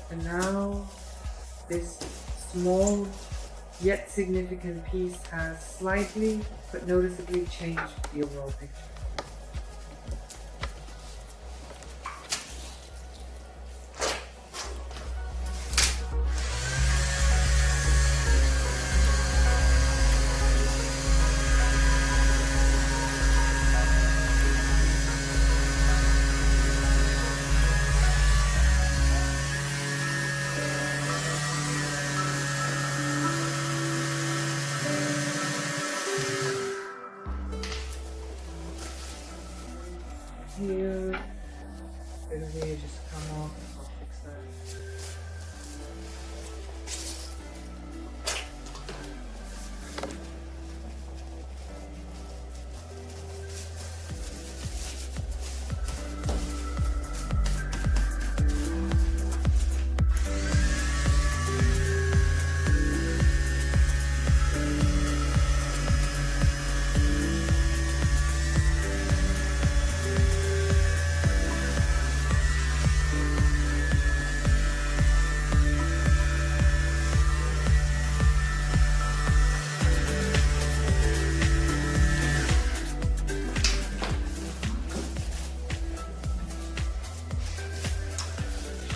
And now this small yet significant piece has slightly but noticeably changed the overall picture. Here, it'll really just come off. I'll fix that.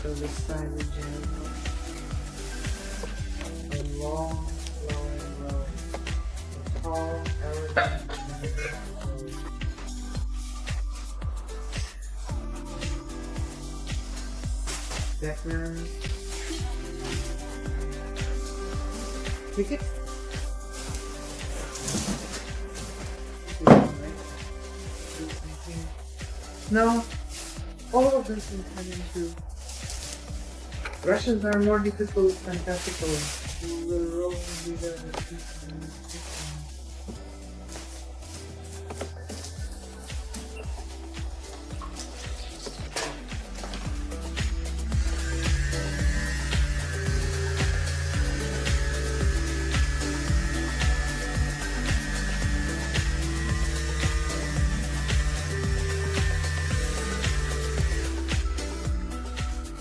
So this side of the gem, a long, long row of tall, elegant, deck mirrors, tickets. No, all of this is coming to Russians are more difficult than classical. You will roll with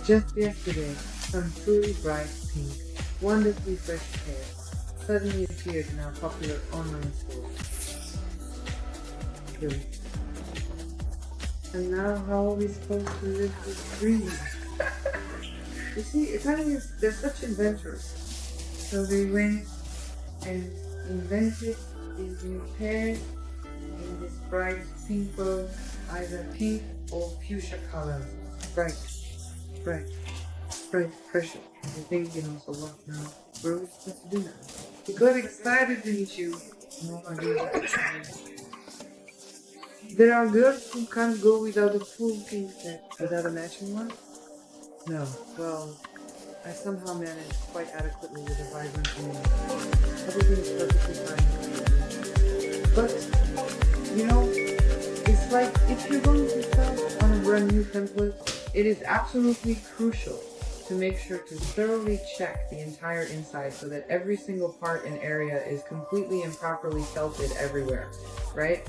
Just yesterday, some truly bright pink, wonderfully fresh hair suddenly appeared in our popular online store. Good. And now how are we supposed to live this dream? You see, Italians, they're such inventors. So they went and invented these new pairs in this bright pink, either pink or fuchsia colors. Bright, pressure. You're thinking also what now? What are we supposed to do now? You got excited, didn't you? No, I didn't. There are girls who can't go without a full pink set, without a matching one? No, well, I somehow managed quite adequately with a vibrant green. Everything's perfectly fine. But, you know, it's like if you're going to start on a brand new template, it is absolutely crucial to make sure to thoroughly check the entire inside so that every single part and area is completely and properly felted everywhere, right?